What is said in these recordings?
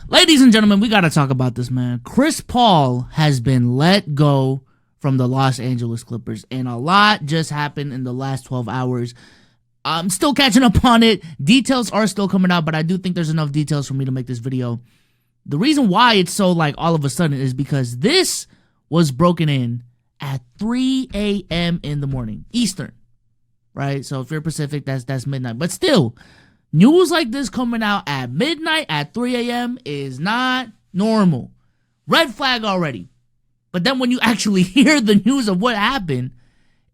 Ladies and gentlemen, we got to talk about this, man. Chris Paul has been let go from the Los Angeles Clippers, and a lot just happened in the last 12 hours. I'm still catching up on it. Details are still coming out, but I do think there's enough details for me to make this video. The reason why it's so like all of a sudden is because this was broken in at 3 a.m. in the morning, Eastern, right? So if you're Pacific, that's midnight. But still, news like this coming out at midnight at 3 a.m. is not normal. Red flag already. But then when you actually hear the news of what happened,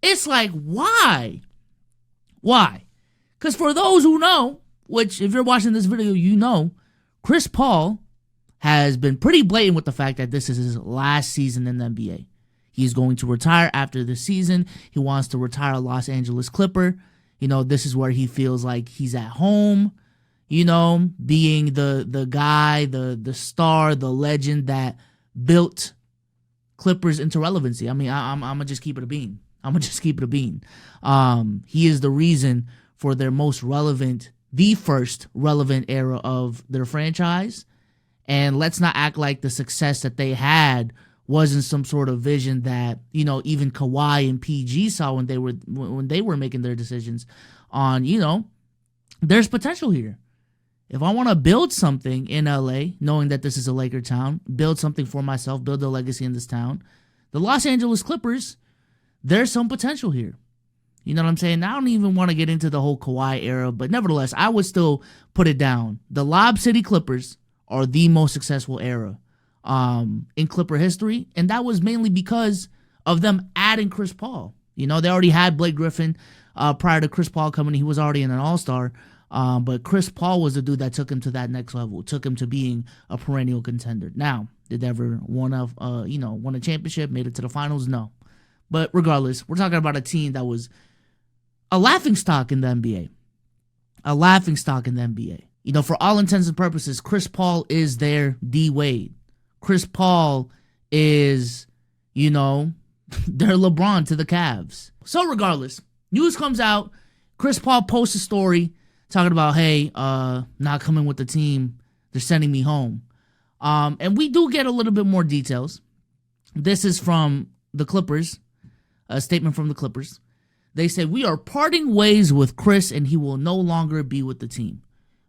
it's like, why? Why? Because for those who know, which if you're watching this video, you know, Chris Paul has been pretty blatant with the fact that this is his last season in the NBA. He's going to retire after this season. He wants to retire a Los Angeles Clipper. You know, this is where he feels like he's at home, you know, being the guy, the star, the legend that built Clippers into relevancy. I mean, I'm gonna just keep it a bean. He is the reason for their most relevant, the first relevant era of their franchise. And let's not act like the success that they had wasn't some sort of vision that, you know, even Kawhi and PG saw when they were making their decisions on, you know, there's potential here. If I want to build something in LA, knowing that this is a Laker town, build something for myself, build a legacy in this town, the Los Angeles Clippers, there's some potential here. You know what I'm saying? I don't even want to get into the whole Kawhi era, but nevertheless, I would still put it down. The Lob City Clippers are the most successful era in Clipper history, and that was mainly because of them adding Chris Paul. You know, they already had Blake Griffin prior to Chris Paul coming. He was already an all-star, but Chris Paul was the dude that took him to that next level, took him to being a perennial contender. Now, did they ever won a championship, made it to the finals? No. But regardless, we're talking about a team that was a laughingstock in the NBA. A laughingstock in the NBA. You know, for all intents and purposes, Chris Paul is their D-Wade. Chris Paul is, you know, their LeBron to the Cavs. So regardless, news comes out. Chris Paul posts a story talking about, hey, not coming with the team. They're sending me home. And we do get a little bit more details. This is from the Clippers, a statement from the Clippers. They say, we are parting ways with Chris and he will no longer be with the team.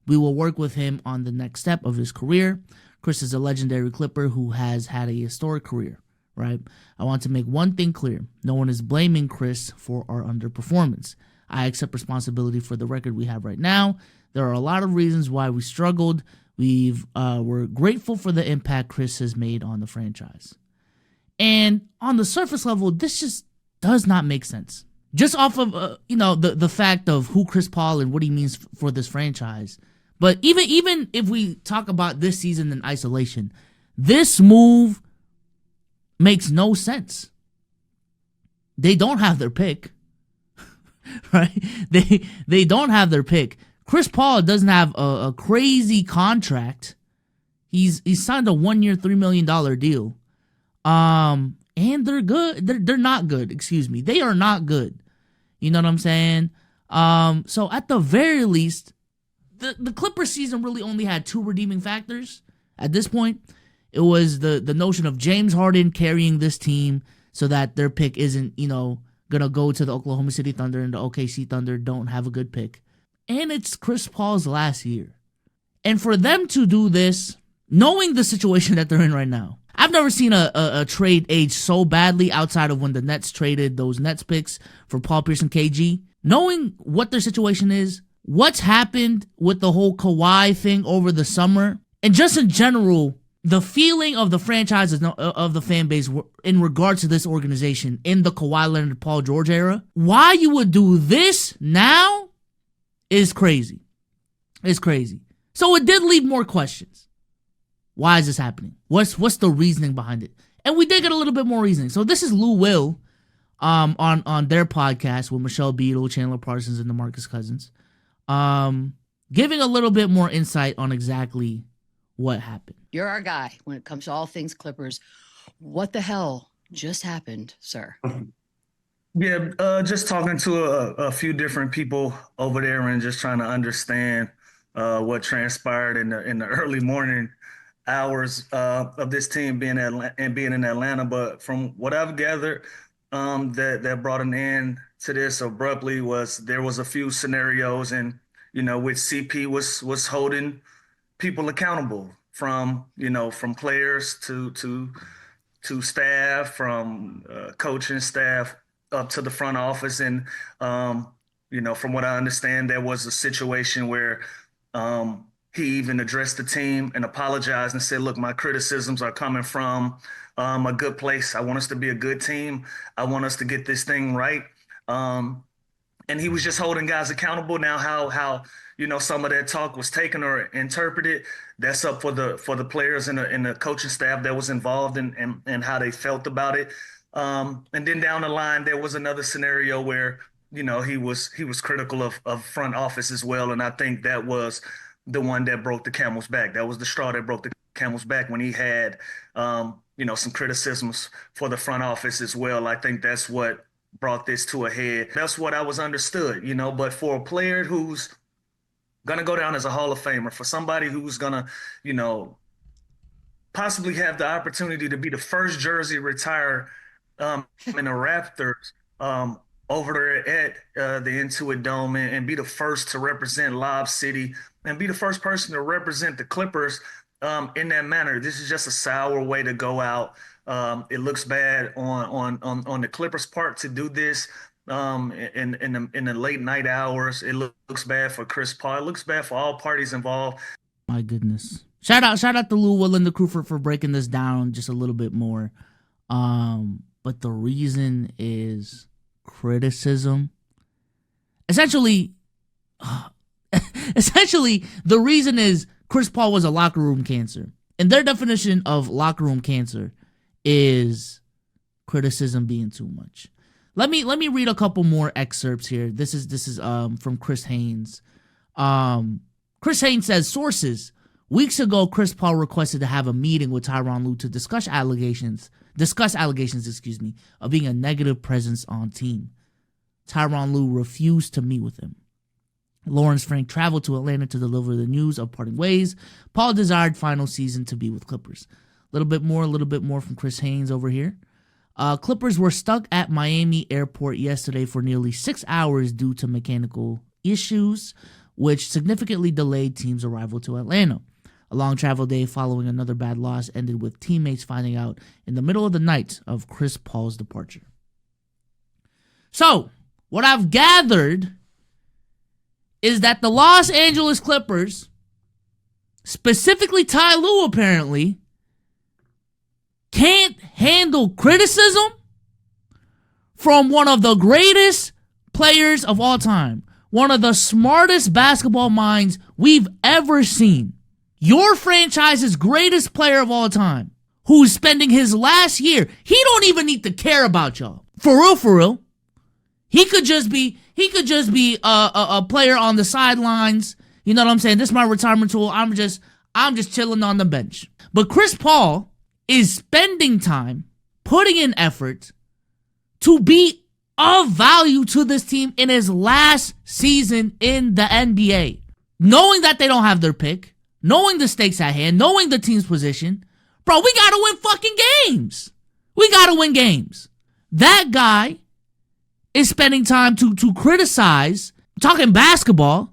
We will work with him on the next step of his career. Chris is a legendary Clipper who has had a historic career, right? I want to make one thing clear. No one is blaming Chris for our underperformance. I accept responsibility for the record we have right now. There are a lot of reasons why we struggled. We're grateful for the impact Chris has made on the franchise. And on the surface level, this just does not make sense. Just off of, the fact of who Chris Paul and what he means for this franchise. But even if we talk about this season in isolation, this move makes no sense. They don't have their pick, right? They don't have their pick. Chris Paul doesn't have a crazy contract. He's signed a 1-year, $3 million deal. And they're good. They're not good. Excuse me. They are not good. You know what I'm saying? So at the very least, the Clippers season really only had two redeeming factors at this point. It was the notion of James Harden carrying this team so that their pick isn't, gonna go to the Oklahoma City Thunder, and the OKC Thunder don't have a good pick. And it's Chris Paul's last year. And for them to do this, knowing the situation that they're in right now, I've never seen a trade age so badly outside of when the Nets traded those Nets picks for Paul Pierce and KG. Knowing what their situation is, what's happened with the whole Kawhi thing over the summer, and just in general, the feeling of the franchises of the fan base in regards to this organization in the Kawhi Leonard, Paul George era, why you would do this now is crazy. It's crazy. So it did leave more questions. Why is this happening? What's the reasoning behind it? And we did get a little bit more reasoning. So this is Lou Will on their podcast with Michelle Beadle, Chandler Parsons, and DeMarcus Cousins, giving a little bit more insight on exactly what happened. You're our guy when it comes to all things Clippers. What the hell just happened, sir? Yeah, just talking to a few different people over there and just trying to understand what transpired in the early morning. hours of this team being in Atlanta, but from what I've gathered, that brought an end to this abruptly was there was a few scenarios, and which CP was holding people accountable from from players to staff, from coaching staff up to the front office. And, from what I understand, there was a situation where he even addressed the team and apologized and said, look, my criticisms are coming from a good place. I want us to be a good team. I want us to get this thing right. And he was just holding guys accountable. Now, how some of that talk was taken or interpreted, that's up for the players and the coaching staff that was involved and how they felt about it. And then down the line, there was another scenario where he was critical of front office as well, and I think that was the one that broke the camel's back. That was the straw that broke the camel's back when he had some criticisms for the front office as well. I think that's what brought this to a head. That's what I was understood, but for a player who's going to go down as a Hall of Famer, for somebody who's going to, possibly have the opportunity to be the first jersey retire in the Raptors over there at the Intuit Dome, and be the first to represent Lob City and be the first person to represent the Clippers in that manner. This is just a sour way to go out. It looks bad on the Clippers' part to do this in the late night hours. It looks bad for Chris Paul. It looks bad for all parties involved. My goodness. Shout out to Lou Will and the crew for breaking this down just a little bit more. But the reason is criticism. Essentially, the reason is Chris Paul was a locker room cancer. And their definition of locker room cancer is criticism being too much. Let me read a couple more excerpts here. This is from Chris Haynes. Chris Haynes says, sources: weeks ago, Chris Paul requested to have a meeting with Tyronn Lue to discuss allegations, of being a negative presence on team. Tyronn Lue refused to meet with him. Lawrence Frank traveled to Atlanta to deliver the news of parting ways. Paul desired final season to be with Clippers. A little bit more from Chris Haynes over here. Clippers were stuck at Miami airport yesterday for nearly 6 hours due to mechanical issues, which significantly delayed team's arrival to Atlanta. A long travel day following another bad loss ended with teammates finding out in the middle of the night of Chris Paul's departure. So, what I've gathered is that the Los Angeles Clippers, specifically Ty Lue apparently, can't handle criticism from one of the greatest players of all time, one of the smartest basketball minds we've ever seen. Your franchise's greatest player of all time, who's spending his last year, he don't even need to care about y'all. For real. He could just be a player on the sidelines. You know what I'm saying? This is my retirement tool. I'm just chilling on the bench. But Chris Paul is spending time, putting in effort to be of value to this team in his last season in the NBA. Knowing that they don't have their pick, knowing the stakes at hand, knowing the team's position, bro, we gotta win fucking games. We gotta win games. That guy is spending time to criticize, talking basketball,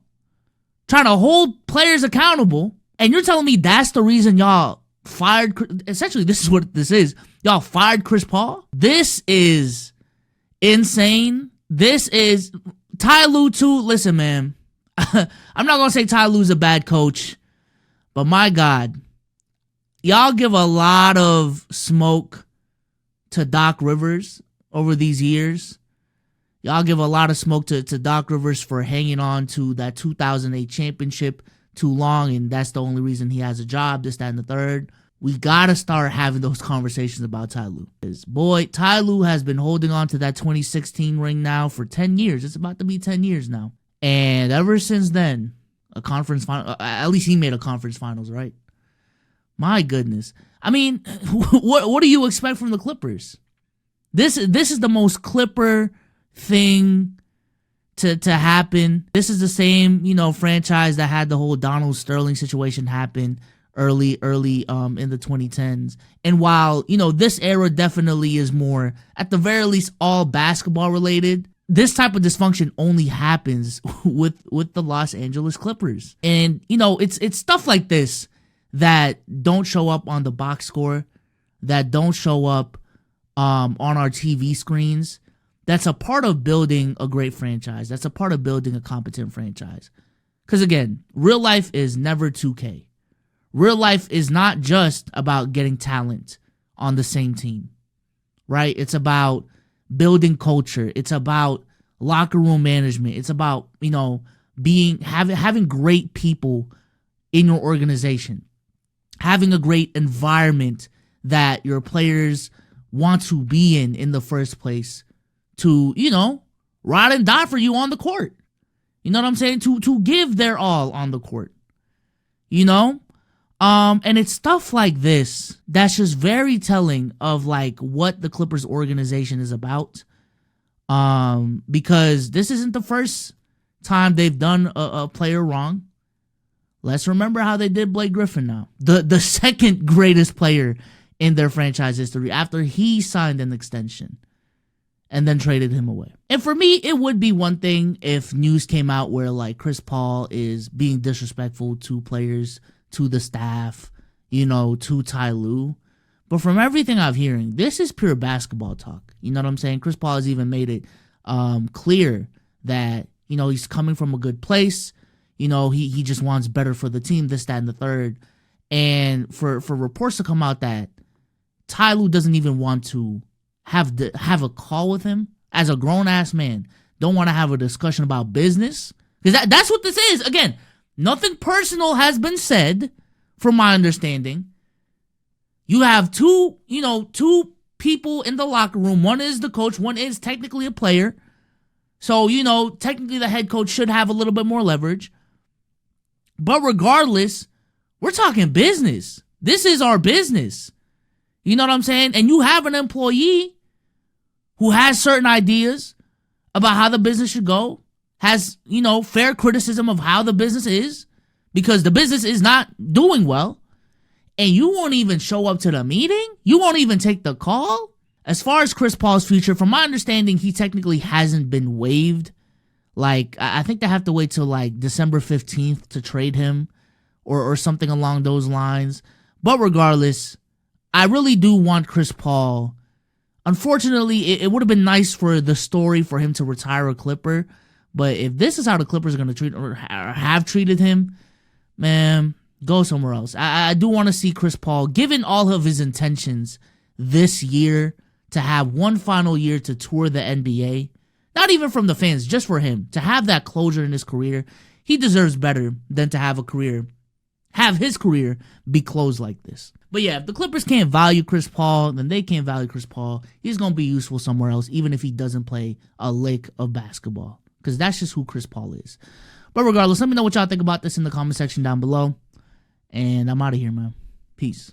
trying to hold players accountable, and you're telling me that's the reason y'all fired? Essentially, this is what this is. Y'all fired Chris Paul? This is insane. This is Ty Lue too. Listen, man, I'm not gonna say Ty Lue's a bad coach, but my God, y'all give a lot of smoke to Doc Rivers over these years. Y'all give a lot of smoke to Doc Rivers for hanging on to that 2008 championship too long, and that's the only reason he has a job, this, that, and the third. We gotta start having those conversations about Ty Lue. Boy, Ty Lue has been holding on to that 2016 ring now for 10 years. It's about to be 10 years now. And ever since then, a conference final, at least he made a conference finals, right? My goodness. I mean, what do you expect from the Clippers? This is the most Clipper thing to happen. This is the same, franchise that had the whole Donald Sterling situation happen early in the 2010s. And while, this era definitely is more, at the very least, all basketball related, this type of dysfunction only happens with the Los Angeles Clippers. And, it's stuff like this that don't show up on the box score, that don't show up on our TV screens. That's a part of building a great franchise. That's a part of building a competent franchise. Because again, real life is never 2K. Real life is not just about getting talent on the same team, right? It's about building culture. It's about locker room management. It's about, having great people in your organization, having a great environment that your players want to be in the first place, to, ride and die for you on the court. You know what I'm saying? To give their all on the court. And it's stuff like this that's just very telling of like what the Clippers organization is about. Because this isn't the first time they've done a player wrong. Let's remember how they did Blake Griffin now. The second greatest player in their franchise history after he signed an extension and then traded him away. And for me, it would be one thing if news came out where like Chris Paul is being disrespectful to players, to the staff, to Ty Lue. But from everything I'm hearing, this is pure basketball talk. You know what I'm saying? Chris Paul has even made it clear that, he's coming from a good place. He just wants better for the team, this, that, and the third. And for reports to come out that Ty Lue doesn't even want to have a call with him as a grown-ass man, don't want to have a discussion about business. Because that's what this is. Again, nothing personal has been said, from my understanding. You have two people in the locker room. One is the coach. One is technically a player. So, technically the head coach should have a little bit more leverage. But regardless, we're talking business. This is our business. You know what I'm saying? And you have an employee who has certain ideas about how the business should go, has, fair criticism of how the business is, because the business is not doing well, and you won't even show up to the meeting? You won't even take the call? As far as Chris Paul's future, from my understanding, he technically hasn't been waived. Like, I think they have to wait till, like, December 15th to trade him, or something along those lines. But regardless, I really do want Chris Paul. Unfortunately, it would have been nice for the story for him to retire a Clipper. But if this is how the Clippers are going to treat or have treated him, man, go somewhere else. I do want to see Chris Paul, given all of his intentions this year, to have one final year to tour the NBA. Not even from the fans, just for him. To have that closure in his career. He deserves better than to have his career be closed like this. But yeah, if the Clippers can't value Chris Paul, then they can't value Chris Paul. He's going to be useful somewhere else, even if he doesn't play a lick of basketball. Because that's just who Chris Paul is. But regardless, let me know what y'all think about this in the comment section down below. And I'm out of here, man. Peace.